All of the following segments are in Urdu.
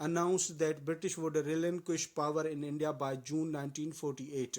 announced that British would relinquish power in India by June 1948।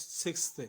6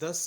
10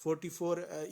44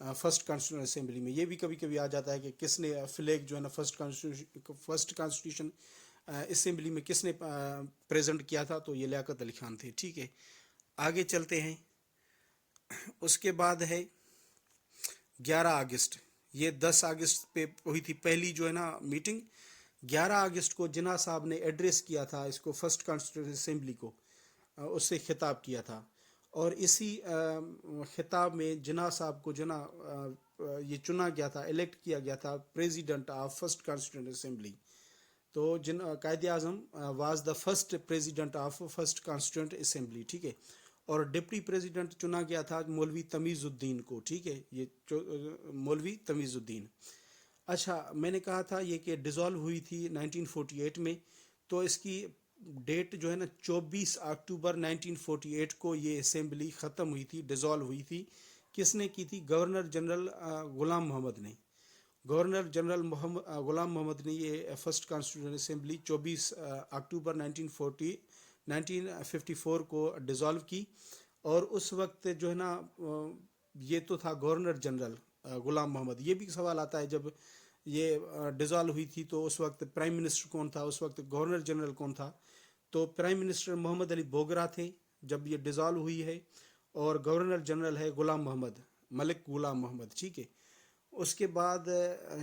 first constitution assembly میں. یہ بھی کبھی کبھی آ جاتا ہے کہ کس نے فلیگ جو ہے نا فرسٹ کانسٹیٹیوشن اسمبلی میں کس نے پریزنٹ کیا تھا, تو یہ لیاقت علی خان تھے. ٹھیک ہے, آگے چلتے ہیں. اس کے بعد ہے 11 اگست. یہ 10 اگست پہ ہوئی تھی پہلی جو ہے نا میٹنگ. 11 اگست کو جناح صاحب نے ایڈریس کیا تھا اس کو فرسٹ کانسٹیٹیوشن اسمبلی کو, اس سے خطاب کیا تھا. اور اسی خطاب میں جناح صاحب کو جو نا یہ چنا گیا تھا, الیکٹ کیا گیا تھا president of first constitution assembly. تو Quaid Azam was the first president of first constitution assembly. ٹھیک ہے, اور ڈپٹی پریزیڈنٹ چنا گیا تھا مولوی تمیز الدین کو. ٹھیک ہے, یہ مولوی تمیز الدین. اچھا, میں نے کہا تھا یہ کہ ڈیزالو ہوئی تھی 1948 میں, تو اس کی ڈیٹ جو ہے نا 24 اکتوبر 1948 کو یہ اسمبلی ختم ہوئی تھی, ڈیزالو ہوئی تھی. کس نے کی تھی؟ گورنر جنرل غلام محمد نے. گورنر جنرل غلام محمد نے یہ فرسٹ کانسٹیٹیوشن اسمبلی 24 اکتوبر 1954 کو ڈیزالو کی. اور اس وقت جو ہے نا یہ تو تھا گورنر جنرل غلام محمد. یہ بھی سوال آتا ہے جب یہ ڈیزالو ہوئی تھی تو اس وقت پرائم منسٹر کون تھا, اس وقت گورنر جنرل کون تھا؟ تو پرائم منسٹر محمد علی بوگرا تھے جب یہ ڈیزالو ہوئی ہے, اور گورنر جنرل ہے غلام محمد, ملک غلام محمد. ٹھیک ہے, اس کے بعد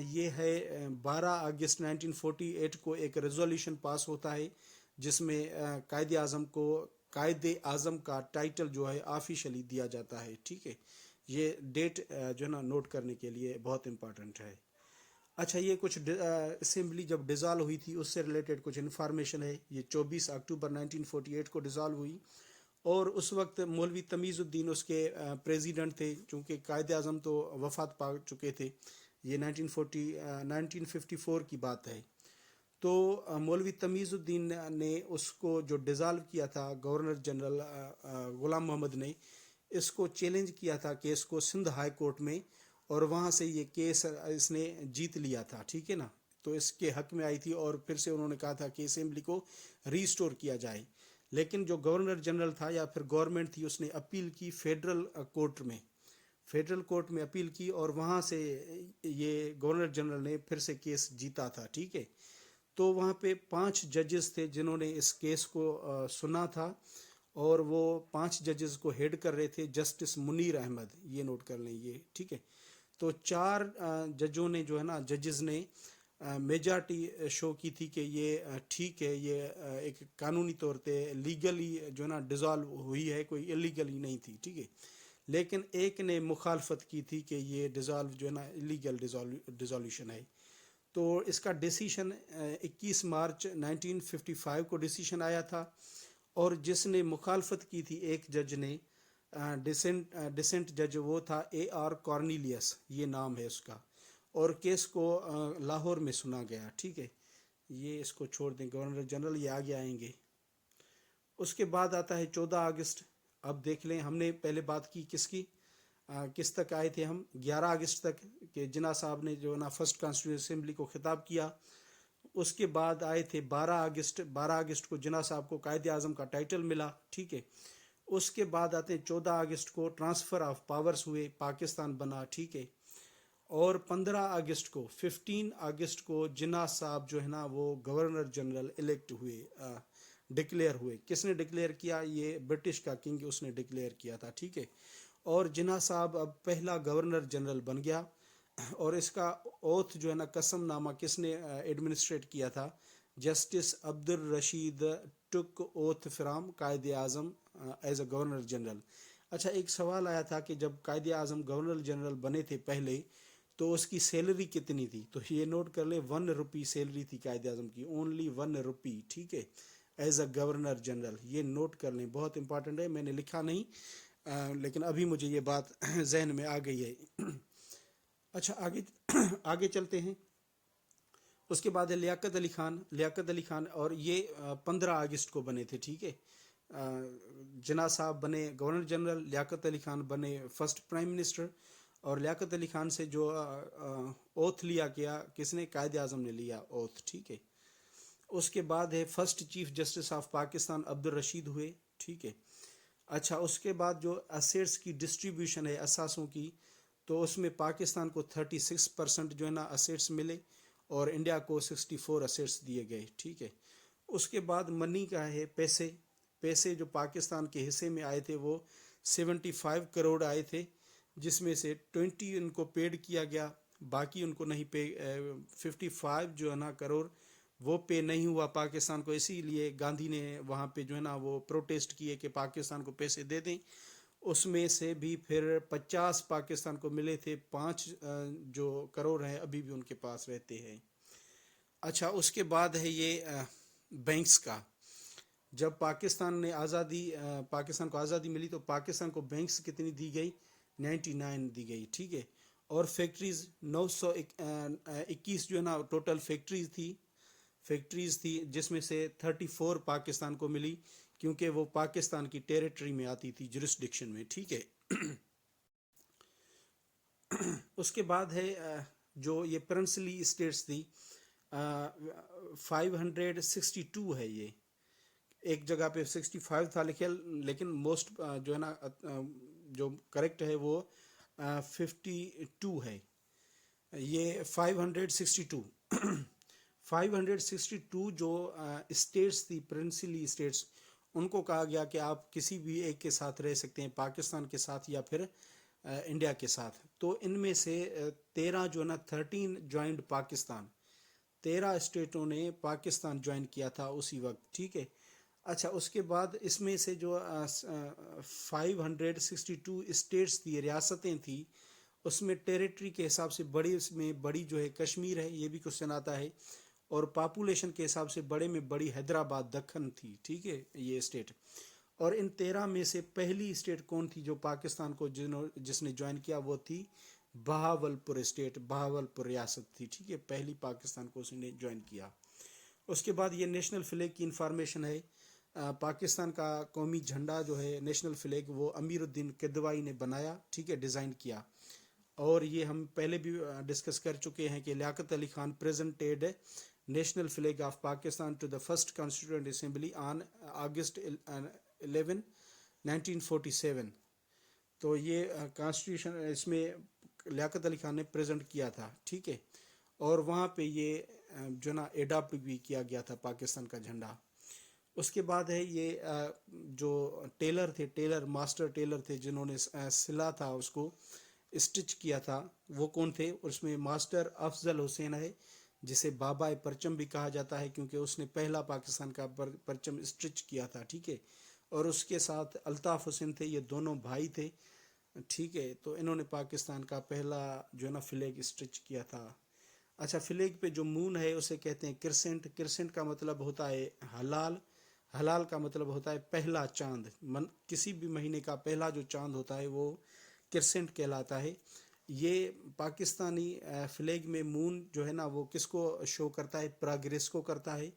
یہ ہے 12 اگست 1948 کو ایک ریزولوشن پاس ہوتا ہے جس میں قائد اعظم کو قائد اعظم کا ٹائٹل جو ہے آفیشلی دیا جاتا ہے. ٹھیک ہے, یہ ڈیٹ جو ہے نا نوٹ کرنے کے لیے بہت امپورٹنٹ ہے. اچھا, یہ کچھ اسمبلی جب ڈیزالو ہوئی تھی اس سے ریلیٹڈ کچھ انفارمیشن ہے. یہ 24 اکتوبر 1948 کو ڈیزالو ہوئی, اور اس وقت مولوی تمیز الدین اس کے پریزیڈنٹ تھے, چونکہ قائد اعظم تو وفات پا چکے تھے. یہ 1954 کی بات ہے. تو مولوی تمیز الدین نے اس کو جو ڈیزالو کیا تھا گورنر جنرل غلام محمد نے, اس کو چیلنج کیا تھا کیس کو سندھ ہائی کورٹ میں, اور وہاں سے یہ کیس اس نے جیت لیا تھا. ٹھیک ہے نا, تو اس کے حق میں آئی تھی, اور پھر سے انہوں نے کہا تھا کہ اسمبلی کو ریسٹور کیا جائے. لیکن جو گورنر جنرل تھا یا پھر گورنمنٹ تھی, اس نے اپیل کی فیڈرل کورٹ میں اپیل کی, اور وہاں سے یہ گورنر جنرل نے پھر سے کیس جیتا تھا. ٹھیک ہے, تو وہاں پہ 5 ججز تھے جنہوں نے اس کیس کو سنا تھا, اور وہ 5 ججز کو ہیڈ کر رہے تھے جسٹس منیر احمد. یہ نوٹ کر لیں یہ. ٹھیک ہے, تو 4 ججوں نے جو ہے نا ججز نے میجارٹی شو کی تھی کہ یہ ٹھیک ہے, یہ ایک قانونی طور پہ لیگلی جو ہے نا ڈیزالو ہوئی ہے, کوئی الیگلی نہیں تھی. ٹھیک ہے, لیکن ایک نے مخالفت کی تھی کہ یہ ڈیزالو جو ہے نا الیگل ڈیزالوشن ہے. تو اس کا ڈیسیشن 21 مارچ 1955 کو ڈیسیشن آیا تھا, اور جس نے مخالفت کی تھی ایک جج نے, ڈسینٹ جج, وہ تھا AR کارنیلیس, یہ نام ہے اس کا, اور کیس کو لاہور میں سنا گیا. ٹھیک ہے, یہ اس کو چھوڑ دیں, گورنر جنرل یہ آگے آئیں گے. اس کے بعد آتا ہے 14 اگست. اب دیکھ لیں, ہم نے پہلے بات کی کس تک آئے تھے ہم, 11 اگست تک, کہ جناح صاحب نے جو نا فرسٹ کانسٹیٹیوشن اسمبلی کو خطاب کیا. اس کے بعد آئے تھے 12 اگست کو جناح صاحب کو قائد اعظم کا ٹائٹل ملا. ٹھیک ہے, اس کے بعد آتے ہیں 14 اگست کو ٹرانسفر آف پاورز ہوئے, پاکستان بنا. ٹھیک ہے, اور 15 اگست کو جناح صاحب جو ہے نا وہ گورنر جنرل الیکٹ ہوئے, ڈکلیئر ہوئے. کس نے ڈکلیئر کیا؟ یہ برٹش کا کنگ, اس نے ڈکلیئر کیا تھا. ٹھیک ہے, اور جناح صاحب اب پہلا گورنر جنرل بن گیا, اور اس کا اوتھ جو ہے نا قسم نامہ کس نے ایڈمنسٹریٹ کیا تھا؟ Justice Abdul Rashid tick oath from Quaid Azam as a governor general. اچھا, ایک سوال آیا تھا کہ جب قائد اعظم گورنر جنرل بنے تھے پہلے, تو اس کی سیلری کتنی تھی؟ تو یہ نوٹ کر لیں, 1 روپی سیلری تھی قائد اعظم کی, اونلی 1 روپی. ٹھیک ہے, ایز اے گورنر جنرل. یہ نوٹ کر لیں, بہت امپورٹنٹ ہے, میں نے لکھا نہیں لیکن ابھی مجھے یہ بات ذہن میں آ گئی ہے. اچھا, آگے چلتے ہیں. اس کے بعد ہے لیاقت علی خان, اور یہ 15 اگست کو بنے تھے. ٹھیک ہے, جناح صاحب بنے گورنر جنرل, لیاقت علی خان بنے فرسٹ پرائم منسٹر, اور لیاقت علی خان سے جو اوتھ لیا گیا, کس نے؟ قائد اعظم نے لیا اوتھ. ٹھیک ہے, اس کے بعد ہے first chief justice of Pakistan عبد الرشید ہوئے. ٹھیک ہے, اچھا, اس کے بعد جو اسیٹس کی ڈسٹریبیوشن ہے, اثاثوں کی, تو اس میں پاکستان کو 36% جو ہے نا اسیٹس ملے اور انڈیا کو 64 اسیٹس دیے گئے. ٹھیک ہے. اس کے بعد منی کا ہے پیسے جو پاکستان کے حصے میں آئے تھے وہ 75 کروڑ آئے تھے، جس میں سے 20 ان کو پیڈ کیا گیا، باقی ان کو نہیں پے. 55 جو ہے نا کروڑ وہ پے نہیں ہوا پاکستان کو، اسی لیے گاندھی نے وہاں پہ جو ہے نا وہ پروٹیسٹ کیے کہ پاکستان کو پیسے دے دیں. اس میں سے بھی پھر 50 پاکستان کو ملے تھے، 5 جو کروڑ ہیں ابھی بھی ان کے پاس رہتے ہیں. اچھا، اس کے بعد ہے یہ بینکس کا. جب پاکستان کو آزادی ملی تو پاکستان کو بینکس کتنی دی گئی؟ 99 دی گئی. ٹھیک ہے. اور فیکٹریز 921 جو ہے نا ٹوٹل فیکٹریز تھی، جس میں سے 34 پاکستان کو ملی کیونکہ وہ پاکستان کی ٹیریٹری میں آتی تھی، جورسڈکشن میں. ٹھیک ہے. اس کے بعد ہے جو یہ پرنسلی اسٹیٹس تھی، 562 ہے. یہ ایک جگہ پہ 65 تھا لیکن موسٹ جو ہے نا جو کریکٹ ہے وہ 52 ہے. یہ 562 جو اسٹیٹس تھی، پرنسلی اسٹیٹس، ان کو کہا گیا کہ آپ کسی بھی ایک کے ساتھ رہ سکتے ہیں، پاکستان کے ساتھ یا پھر انڈیا کے ساتھ. تو ان میں سے 13 جو ہے نا 13 جوائنڈ پاکستان، 13 اسٹیٹوں نے پاکستان جوائن کیا تھا اسی وقت. ٹھیک ہے. اچھا، اس کے بعد اس میں سے جو 562 اسٹیٹس تھی، ریاستیں تھیں، اس میں ٹیریٹری کے حساب سے اس میں بڑی جو ہے کشمیر ہے، یہ بھی کوشچن آتا ہے. اور پاپولیشن کے حساب سے بڑے میں بڑی حیدرآباد دکن تھی. ٹھیک ہے. یہ اسٹیٹ. اور ان 13 میں سے پہلی اسٹیٹ کون تھی جو پاکستان کو جس نے جوائن کیا؟ وہ تھی بہاولپور اسٹیٹ، بہاولپور ریاست تھی. ٹھیک ہے. پہلی پاکستان کو اس نے جوائن کیا. اس کے بعد یہ نیشنل فلیگ کی انفارمیشن ہے. پاکستان کا قومی جھنڈا جو ہے نیشنل فلیگ، وہ امیر الدین کدوائی نے بنایا. ٹھیک ہے، ڈیزائن کیا. اور یہ ہم پہلے بھی ڈسکس کر چکے ہیں کہ Liaquat Ali Khan presented national flag of Pakistan to the first constituent assembly on August 11 1947. تو یہ کانسٹیٹیوشن اس میں لیاقت علی خان نے پریزنٹ کیا تھا. ٹھیک ہے. اور وہاں پہ یہ جو نا ایڈاپٹ بھی کیا گیا تھا پاکستان کا جھنڈا. اس کے بعد ہے یہ جو ماسٹر ٹیلر تھے جنہوں نے سلا تھا، اس کو اسٹچ کیا تھا، وہ کون تھے؟ اس میں ماسٹر افضل حسین ہے، جسے بابا پرچم بھی کہا جاتا ہے کیونکہ اس نے پہلا پاکستان کا پرچم اسٹچ کیا تھا. ٹھیک ہے. اور اس کے ساتھ الطاف حسین تھے، یہ دونوں بھائی تھے. ٹھیک ہے. تو انہوں نے پاکستان کا پہلا جو ہے نا فلیگ اسٹچ کیا تھا. اچھا، فلیگ پہ جو مون ہے اسے کہتے ہیں کرسنٹ. کرسنٹ کا مطلب ہوتا ہے حلال کا مطلب ہوتا ہے پہلا چاند. کسی بھی مہینے کا پہلا جو چاند ہوتا ہے وہ کرسنٹ کہلاتا ہے. یہ پاکستانی فلیگ میں مون جو ہے نا وہ کس کو شو کرتا ہے؟ پراگریس کو کرتا ہے.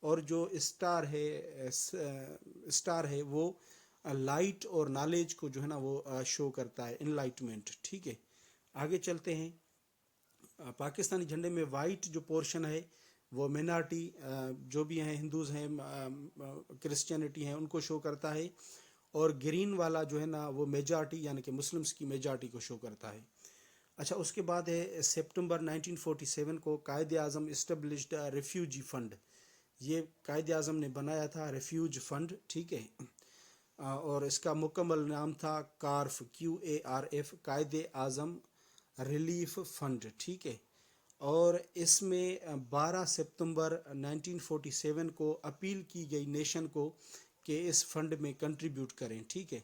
اور جو اسٹار ہے وہ لائٹ اور نالج کو جو ہے نا وہ شو کرتا ہے، انلائٹمنٹ. ٹھیک ہے. آگے چلتے ہیں. پاکستانی جھنڈے میں وائٹ جو پورشن ہے وہ مینارٹی جو بھی ہیں، ہندوز ہیں، کرسچینٹی ہیں، ان کو شو کرتا ہے. اور گرین والا جو ہے نا وہ میجارٹی یعنی کہ مسلمس کی میجارٹی کو شو کرتا ہے. اچھا، اس کے بعد ہے سپٹمبر 1947 کو قائد اعظم اسٹیبلشڈ ریفیوجی فنڈ. یہ قائد اعظم نے بنایا تھا ریفیوج فنڈ. ٹھیک ہے. اور اس کا مکمل نام تھا کارف، QARF، Quaid Azam relief fund. ٹھیک ہے. اور اس میں 12 سپتمبر 1947 کو اپیل کی گئی نیشن کو کہ اس فنڈ میں کنٹریبیوٹ کریں. ٹھیک ہے.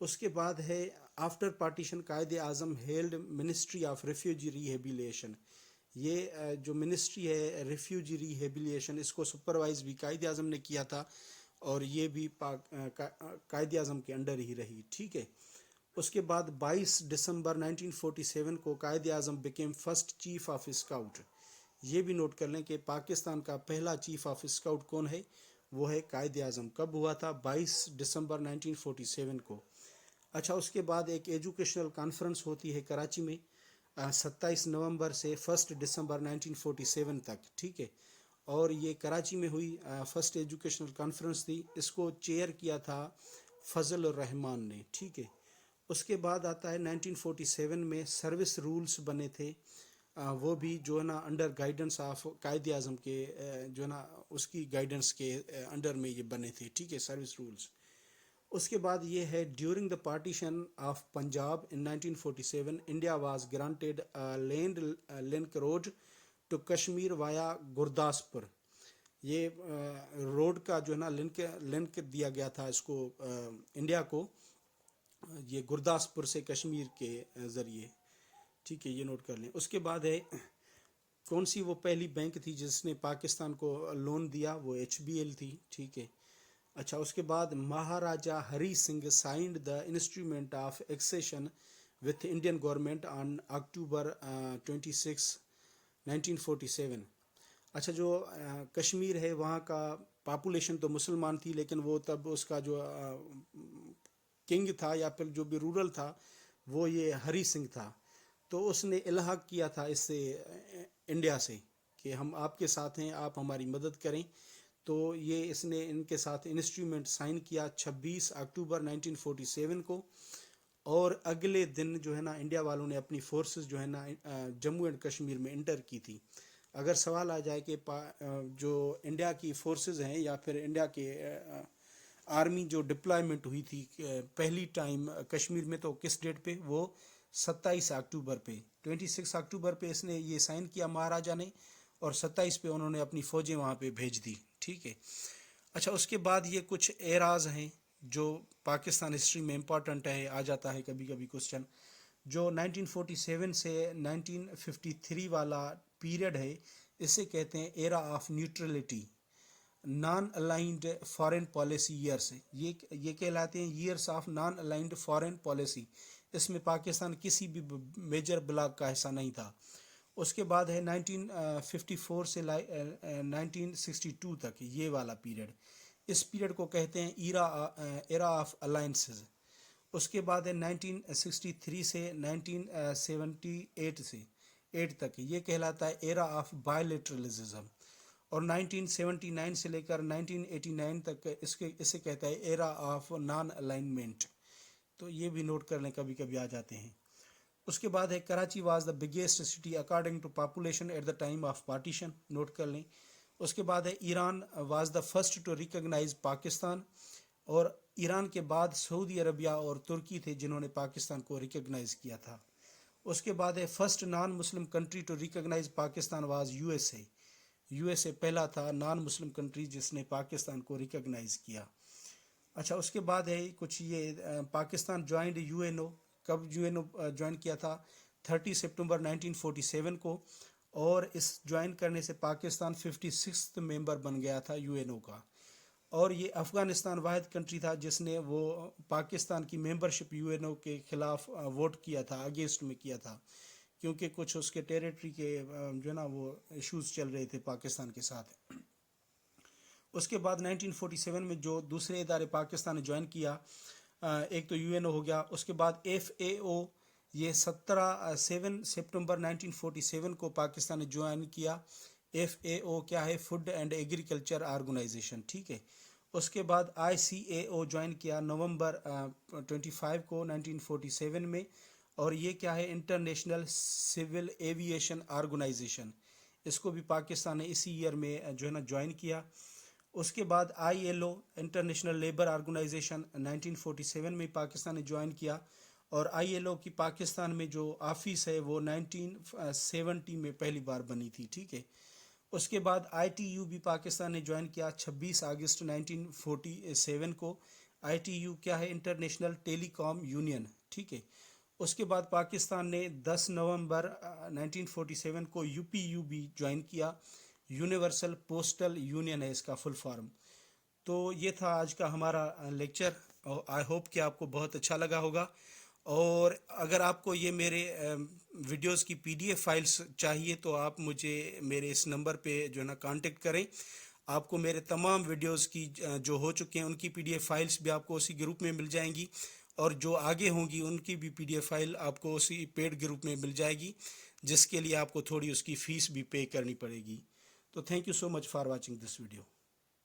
اس کے بعد ہے after partition Quaid Azam held ministry of refugee ریہیبلیشن. یہ جو منسٹری ہے ریفیوجی ریہیبلیشن، اس کو سپروائز بھی قائد اعظم نے کیا تھا اور یہ بھی قائد اعظم کے انڈر ہی رہی. ٹھیک ہے. اس کے بعد 22 دسمبر 1947 کو Quaid Azam became first chief of scout. یہ بھی نوٹ کر لیں کہ پاکستان کا پہلا چیف آف اسکاؤٹ کون ہے؟ وہ ہے قائد اعظم. کب ہوا تھا؟ 22 دسمبر 1947 کو. اچھا، اس کے بعد ایک ایجوکیشنل کانفرنس ہوتی ہے کراچی میں 27 نومبر سے 1 دسمبر 1947 تک. ٹھیک ہے. اور یہ کراچی میں ہوئی فرسٹ ایجوکیشنل کانفرنس تھی. اس کو چیئر کیا تھا فضل الرحمان نے. ٹھیک ہے. اس کے بعد آتا ہے 1947 میں سروس رولز بنے تھے، وہ بھی جو ہے نا under guidance of Quaid Azam کے جو ہے نا اس کی گائیڈنس کے انڈر میں یہ بنے تھے، ٹھیک ہے، سروس رولز۔ اس کے بعد یہ ہے during the partition of Punjab in 1947 India was granted land link road to Kashmir via Gurdaspur. یہ روڈ کا جو ہے نا لنک دیا گیا تھا اس کو انڈیا کو، یہ گرداسپور سے کشمیر کے ذریعے، ٹھیک ہے، یہ نوٹ کر لیں۔ اس کے بعد ہے کون سی وہ پہلی بینک تھی جس نے پاکستان کو لون دیا، وہ HBL تھی، ٹھیک ہے۔ اچھا، اس کے بعد Maharaja Hari Singh signed the instrument of accession with Indian government on October 26 1947۔ اچھا، جو کشمیر ہے وہاں کا پاپولیشن تو مسلمان تھی، لیکن وہ تب اس کا جو کنگ تھا یا پھر جو بھی رورل تھا وہ یہ ہری سنگھ تھا، تو اس نے الحاق کیا تھا اس سے انڈیا سے کہ ہم آپ کے ساتھ ہیں، آپ ہماری مدد کریں۔ تو یہ اس نے ان کے ساتھ انسٹرومنٹ سائن کیا 26 اکتوبر 1947 کو، اور اگلے دن جو ہے نا انڈیا والوں نے اپنی فورسز جو ہے نا جموں اینڈ کشمیر میں انٹر کی تھی۔ اگر سوال آ جائے کہ جو انڈیا کی فورسز ہیں یا پھر انڈیا کے آرمی جو ڈپلائمنٹ ہوئی تھی پہلی ٹائم کشمیر میں، تو کس ڈیٹ پہ؟ وہ 27 اکتوبر پہ، 26 اکتوبر پہ اس نے یہ سائن کیا مہاراجا نے، اور 27 پہ انہوں نے اپنی فوجیں وہاں پہ بھیج دی، ٹھیک ہے۔ اچھا، اس کے بعد یہ کچھ اعراض ہیں جو پاکستان ہسٹری میں امپورٹنٹ ہے، آ جاتا ہے کبھی کبھی کوسچن۔ جو 1947 سے 1953 والا پیریڈ ہے، اسے کہتے ہیں era of neutrality, non aligned foreign policy years, یہ کہلاتے ہیں years of non aligned foreign policy. اس میں پاکستان کسی بھی میجر بلاک کا حصہ نہیں تھا۔ اس کے بعد ہے 1954 سے 1962 تک یہ والا پیریڈ، اس پیریڈ کو کہتے ہیں ایرا آف الائنسز۔ اس کے بعد ہے 1963 سے 1978 سے 8 تک، یہ کہلاتا ہے ایرا آف بائیلیٹرلزم، اور 1979 سے لے کر 1989 تک اسے کہتا ہے ایرا آف نان الائنمنٹ۔ تو یہ بھی نوٹ کر لیں، کبھی کبھی آ جاتے ہیں۔ اس کے بعد ہے Karachi was the biggest city according to population at the time of partition, note کر لیں۔ اس کے بعد ہے Iran was the first to recognize Pakistan, اور ایران کے بعد سعودی عربیہ اور ترکی تھے جنہوں نے پاکستان کو ریکگنائز کیا تھا۔ اس کے بعد ہے first non Muslim country to recognize Pakistan was USA۔ USA پہلا تھا نان مسلم کنٹری جس نے پاکستان کو ریکگنائز کیا۔ اچھا، اس کے بعد ہے کچھ یہ پاکستان جوائنڈ UNO، کب UNO جوائن کیا تھا؟ 30 سپٹمبر 1947 کو، اور اس جوائن کرنے سے پاکستان 56 ممبر بن گیا تھا UNO کا۔ اور یہ افغانستان واحد کنٹری تھا جس نے وہ پاکستان کی ممبرشپ UNO کے خلاف ووٹ کیا تھا، اگینسٹ میں کیا تھا، کیونکہ کچھ اس کے ٹیریٹری کے جو ہے نا وہ ایشوز چل رہے تھے پاکستان کے ساتھ۔ اس کے بعد 1947 میں جو دوسرے ادارے پاکستان نے جوائن کیا، ایک تو UNO ہو گیا، اس کے بعد FAO، یہ 7 سپٹمبر 1947 کو پاکستان نے جوائن کیا۔ FAO کیا ہے؟ فوڈ اینڈ ایگریکلچر آرگنائزیشن، ٹھیک ہے۔ اس کے بعد ICAO جوائن کیا نومبر 25 کو 1947 میں، اور یہ کیا ہے؟ انٹرنیشنل سول ایویشن آرگنائزیشن، اس کو بھی پاکستان نے اسی ایئر میں جو ہے نا جوائن کیا۔ اس کے بعد ILO انٹرنیشنل لیبر آرگنائزیشن 1947 میں پاکستان نے جوائن کیا، اور ILO کی پاکستان میں جو آفس ہے وہ 1970 میں پہلی بار بنی تھی، ٹھیک ہے۔ اس کے بعد ITU بھی پاکستان نے جوائن کیا 26 اگست 1947 کو۔ ITU کیا ہے؟ انٹرنیشنل ٹیلی کام یونین، ٹھیک ہے۔ اس کے بعد پاکستان نے 10 نومبر 1947 کو UPU بھی جوائن کیا، یونیورسل پوسٹل یونین ہے اس کا فل فارم۔ تو یہ تھا آج کا ہمارا لیکچر، اور آئی ہوپ کہ آپ کو بہت اچھا لگا ہوگا۔ اور اگر آپ کو یہ میرے ویڈیوز کی PDF فائلز چاہیے تو آپ مجھے میرے اس نمبر پہ جو ہے نا کانٹیکٹ کریں۔ آپ کو میرے تمام ویڈیوز کی جو ہو چکے ہیں ان کی PDF فائلز بھی آپ کو اسی گروپ میں مل جائیں گی، اور جو آگے ہوں گی ان کی بھی PDF فائل آپ کو اسی پیڈ گروپ میں مل جائے گی، جس کے لیے آپ کو تھوڑی اس کی فیس بھی پے کرنی پڑے گی۔ تو thank you so much for watching this video.